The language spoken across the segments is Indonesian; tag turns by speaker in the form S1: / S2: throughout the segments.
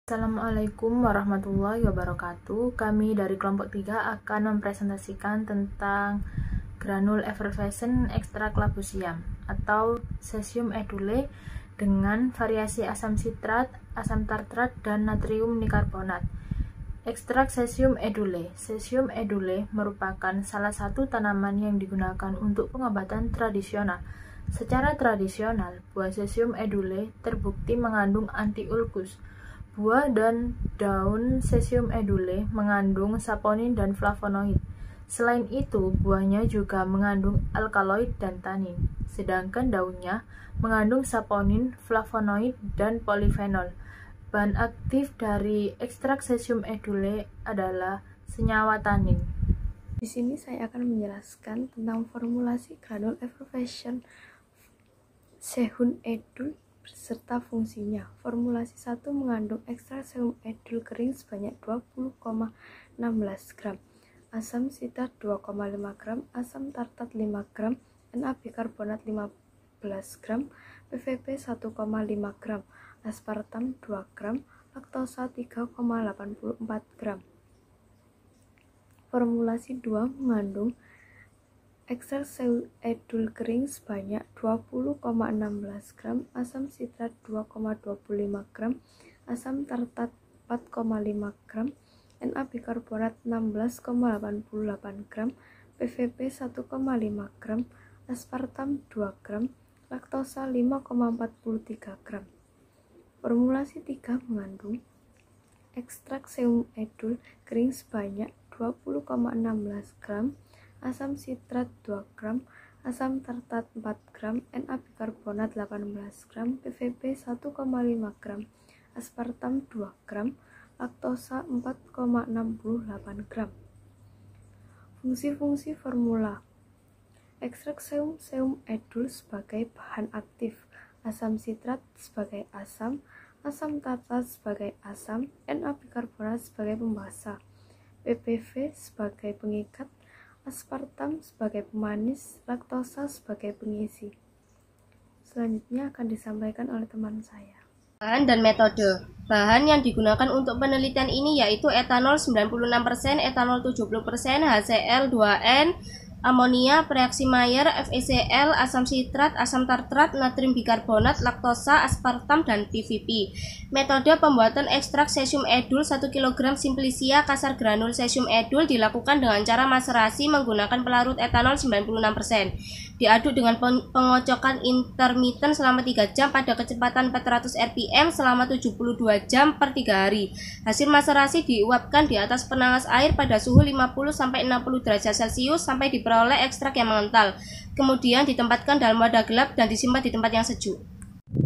S1: Assalamualaikum warahmatullahi wabarakatuh. Kami dari kelompok 3 akan mempresentasikan tentang granul effervescent extraclabusium atau cesium edule dengan variasi asam sitrat, asam tartrat, dan natrium nikarbonat. Ekstrak cesium edule. Cesium edule merupakan salah satu tanaman yang digunakan untuk pengobatan tradisional. Secara tradisional, buah cesium edule terbukti mengandung anti-ulkus. Buah dan daun cesium edule mengandung saponin dan flavonoid. Selain itu, buahnya juga mengandung alkaloid dan tanin, sedangkan daunnya mengandung saponin, flavonoid, dan polifenol. Bahan aktif dari ekstrak cesium edule adalah senyawa tanin.
S2: Di sini saya akan menjelaskan tentang formulasi granul effervescent cesium edule beserta fungsinya. Formulasi 1 mengandung ekstrak cesium edule kering sebanyak 20,16 gram, asam sitrat 2,5 gram, asam tartrat 5 gram, NaBikarbonat 15 gram, PVB 1,5 gram, aspartam 2 gram, laktosa 3,84 gram. Formulasi 2 mengandung ekstrak cesium edule kering sebanyak 20,16 gram, asam sitrat 2,25 gram, asam tartrat 4,5 gram, NaBikarbonat 16,88 gram, PVB 1,5 gram, aspartam 2 gram, laktosa 5,43 gram. Formulasi 3 mengandung ekstrak cesium edule kering sebanyak 20,16 gram, asam sitrat 2 gram, asam tartrat 4 gram, NaBikarbonat 18 gram, PVB 1,5 gram, aspartam 2 gram, laktosa 4,68 gram. Fungsi-fungsi formula: ekstrak cesium edule sebagai bahan aktif, asam sitrat sebagai asam, asam tartrat sebagai asam, NaBikarbonat sebagai pembasah, PPV sebagai pengikat, aspartam sebagai pemanis, laktosa sebagai pengisi. Selanjutnya akan disampaikan oleh teman saya.
S3: Bahan dan metode. Bahan yang digunakan untuk penelitian ini yaitu etanol 96%, etanol 70%, HCl2n, amonia, reaksi Mayer, FeCl, asam sitrat, asam tartrat, natrium bikarbonat, laktosa, aspartam, dan PVP. Metode pembuatan ekstrak cesium edule 1 kg simplicia kasar granul cesium edule dilakukan dengan cara maserasi menggunakan pelarut etanol 96%. Diaduk dengan pengocokan intermiten selama 3 jam pada kecepatan 400 rpm selama 72 jam per 3 hari. Hasil maserasi diuapkan di atas penanas air pada suhu 50-60 derajat Celcius sampai diperoleh ekstrak yang mengental. Kemudian ditempatkan dalam wadah gelap dan disimpan di tempat yang sejuk.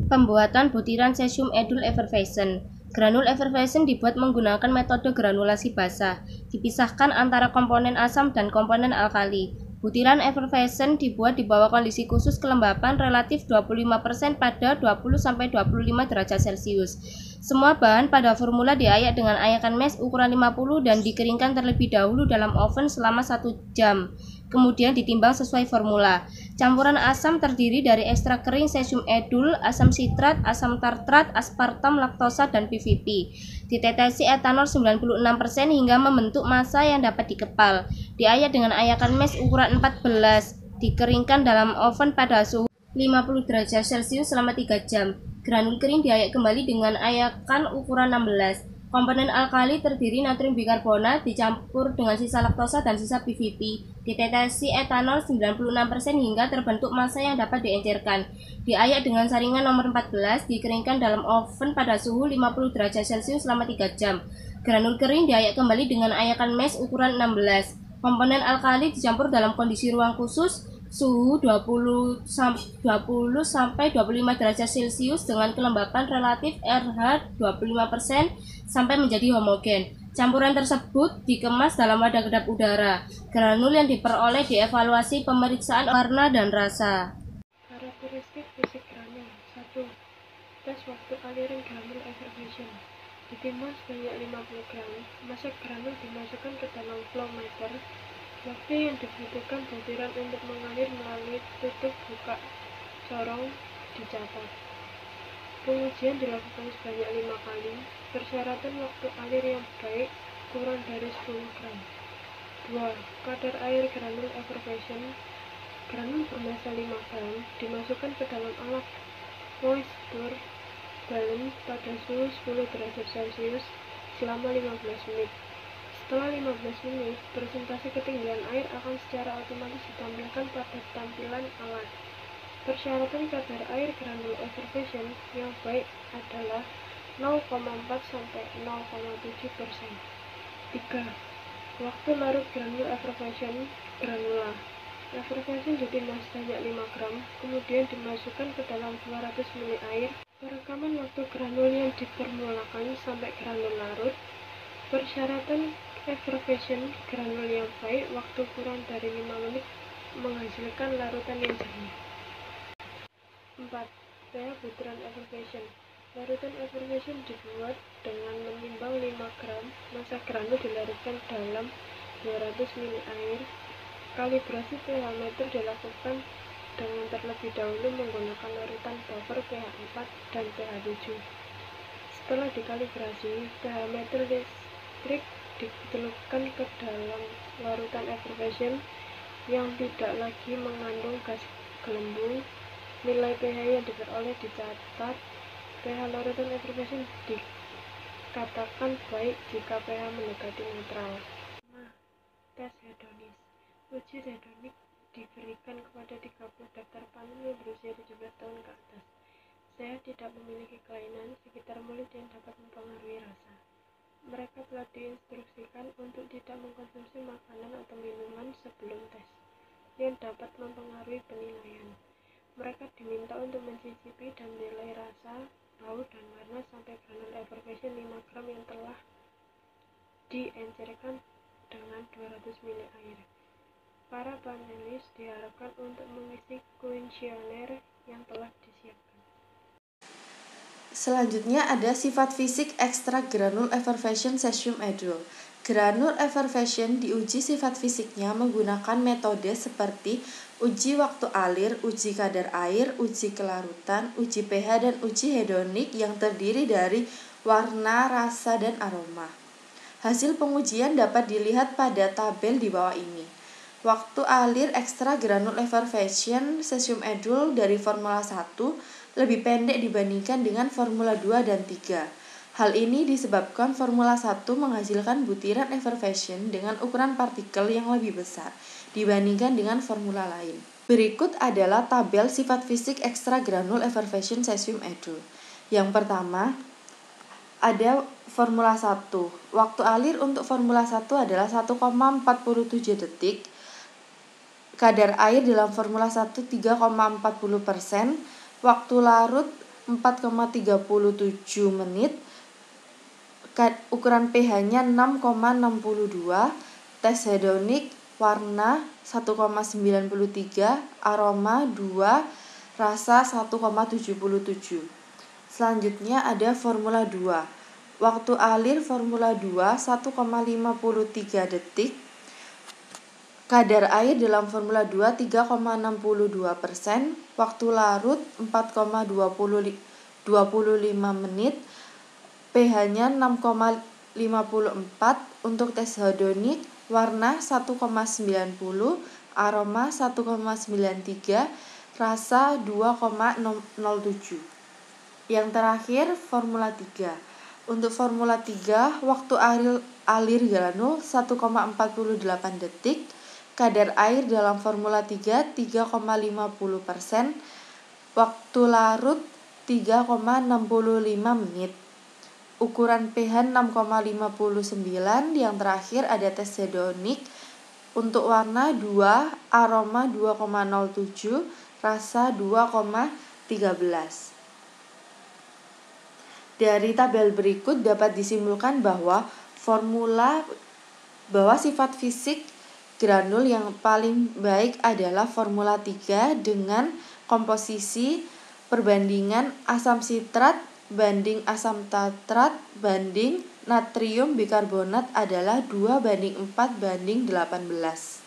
S3: Pembuatan butiran cesium edule effervescent. Granul effervescent dibuat menggunakan metode granulasi basah. Dipisahkan antara komponen asam dan komponen alkali. Butiran effervescent dibuat di bawah kondisi khusus kelembapan relatif 25% pada 20-25 derajat Celcius. Semua bahan pada formula diayak dengan ayakan mesh ukuran 50 dan dikeringkan terlebih dahulu dalam oven selama 1 jam. Kemudian ditimbang sesuai formula. Campuran asam terdiri dari ekstrak kering cesium edule, asam sitrat, asam tartrat, aspartam, laktosa, dan PVP. Ditetesi etanol 96% hingga membentuk massa yang dapat dikepal. Diayak dengan ayakan mesh ukuran 14. Dikeringkan dalam oven pada suhu 50 derajat Celcius selama 3 jam. Granul kering diayak kembali dengan ayakan ukuran 16. Komponen alkali terdiri natrium bikarbonat dicampur dengan sisa laktosa dan sisa PVP. Ditetesi etanol 96% hingga terbentuk massa yang dapat diencerkan. Diayak dengan saringan nomor 14, dikeringkan dalam oven pada suhu 50 derajat Celcius selama 3 jam. Granul kering diayak kembali dengan ayakan mesh ukuran 16. Komponen alkali dicampur dalam kondisi ruang khusus suhu 20 sampai 25 derajat Celcius dengan kelembapan relatif RH 25% sampai menjadi homogen. Campuran tersebut dikemas dalam wadah kedap udara. Granul yang diperoleh dievaluasi pemeriksaan warna dan rasa.
S4: Karakteristik fisik granul. 1. Tes waktu aliran granul effervescent. Ditimbang sebanyak 50 gram. Massa granul dimasukkan ke dalam flow meter. Waktu yang dibutuhkan butiran untuk mengalir melalui tutup buka corong dicatat. Pengujian dilakukan sebanyak 5 kali. Persyaratan waktu alir yang baik kurang dari 10 gram. 2. Kadar air granul effervescent. Granul bermassa 5 gram dimasukkan ke dalam alat moisture balance pada suhu 10 derajat Celcius selama 15 menit. Setelah 15 menit, presentasi ketinggian air akan secara otomatis ditampilkan pada tampilan alat. Persyaratan kadar air granul effervescent yang baik adalah 0,4 sampai 0,7%. 3. Waktu larut granul effervescent granula. Effervescent ditimbang sebanyak 5 gram, kemudian dimasukkan ke dalam 200 ml air. Perekaman waktu granul yang diformulakan sampai granul larut. Persyaratan effervescent granul yang baik waktu kurang dari 5 menit menghasilkan larutan yang jernih. 4. pH butiran effervescent. Larutan effervescent dibuat dengan menimbang 5 gram massa granul dilarutkan dalam 200 ml air. Kalibrasi pH meter dilakukan dengan terlebih dahulu menggunakan larutan buffer pH 4 dan pH 7. Setelah dikalibrasi, pH meter listrik ditelupkan ke dalam larutan effervescent yang tidak lagi mengandung gas gelembung. Nilai pH yang diperoleh dicatat. pH larutan effervescent dikatakan baik jika pH mendekati netral. Tes hedonis. Uji hedonik diberikan kepada 30 daftar panen yang berusia 17 tahun ke atas. Saya tidak memiliki kelainan sekitar mulut yang dapat mempengaruhi rasa. Mereka telah diinstruksikan untuk tidak mengkonsumsi makanan atau minuman sebelum tes yang dapat mempengaruhi penilaian. Mereka diminta untuk mencicipi dan menilai rasa, bau, dan warna sampai granul effervescent 5 gram yang telah diencerkan dengan 200 ml air. Para panelis diharapkan untuk mengisi kuesioner yang telah disiapkan.
S2: Selanjutnya ada sifat fisik ekstrak granul effervescent cesium edul. Granul effervescent diuji sifat fisiknya menggunakan metode seperti uji waktu alir, uji kadar air, uji kelarutan, uji pH, dan uji hedonik yang terdiri dari warna, rasa, dan aroma. Hasil pengujian dapat dilihat pada tabel di bawah ini. Waktu alir ekstrak granul effervescent cesium edul dari formula 1 lebih pendek dibandingkan dengan formula 2 dan 3. Hal ini disebabkan formula 1 menghasilkan butiran effervescent dengan ukuran partikel yang lebih besar dibandingkan dengan formula lain. Berikut adalah tabel sifat fisik ekstrak granul effervescent cesium edul. Yang pertama, ada formula 1. Waktu alir untuk formula 1 adalah 1,47 detik. Kadar air dalam formula 1 3,40%. Waktu larut 4,37 menit. Ukuran pH-nya 6,62. Tes hedonik warna 1,93, aroma 2, rasa 1,77. Selanjutnya ada formula 2. Waktu alir formula 2 1,53 detik. Kadar air dalam formula 2 3,62%. Waktu larut 4,25 menit. pH-nya 6,54. Untuk tes hedonik warna 1,90, aroma 1,93, rasa 2,07. Yang terakhir formula 3. Untuk formula 3, waktu alir granul 1,48 detik. Kadar air dalam formula 3 3,50%. Waktu larut 3,65 menit. Ukuran pH 6,59. Yang terakhir ada tes hedonik. Untuk warna 2, aroma 2,07, rasa 2,13. Dari tabel berikut dapat disimpulkan bahwa sifat fisik granul yang paling baik adalah formula 3 dengan komposisi perbandingan asam sitrat banding asam tartrat banding natrium bikarbonat adalah 2:4:18.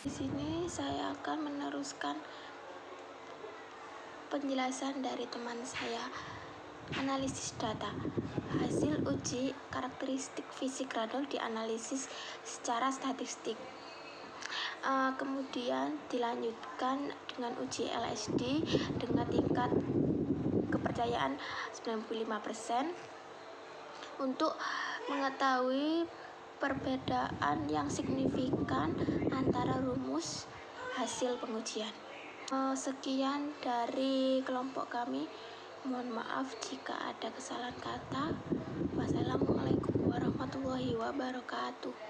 S5: Di sini saya akan meneruskan penjelasan dari teman saya. Analisis data. Hasil uji karakteristik fisik granul dianalisis secara statistik. Kemudian dilanjutkan dengan uji LSD dengan tingkat kepercayaan 95% untuk mengetahui perbedaan yang signifikan antara rumus hasil pengujian. Sekian dari kelompok kami. Mohon maaf jika ada kesalahan kata. Wassalamualaikum warahmatullahi wabarakatuh.